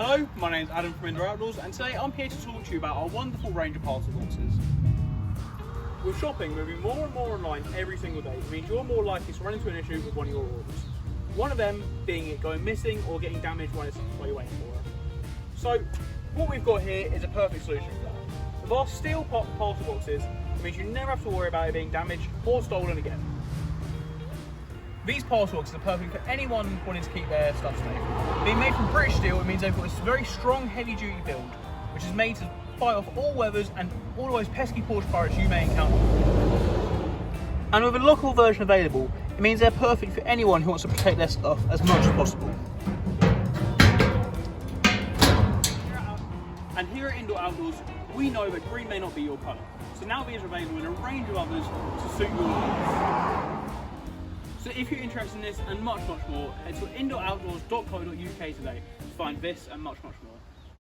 Hello, my name is Adam from Indoor Outdoors, and today I'm here to talk to you about our wonderful range of parcel boxes. With shopping moving more and more online every single day, it means you're more likely to run into an issue with one of your orders. One of them being it going missing or getting damaged while you're waiting for it. So, what we've got here is a perfect solution for that. With our steel parcel boxes, it means you never have to worry about it being damaged or stolen again. These parcel boxes are perfect for anyone wanting to keep their stuff safe. Being made from British steel, it means they've got this very strong, heavy-duty build, which is made to fight off all weathers and all those pesky porch pirates you may encounter. And with a lockable version available, it means they're perfect for anyone who wants to protect their stuff as much as possible. And here at Indoor Outdoors, we know that green may not be your colour, so now these are available in a range of others to suit your needs. So if you're interested in this and much more, head to indooroutdoors.co.uk today to find this and much more.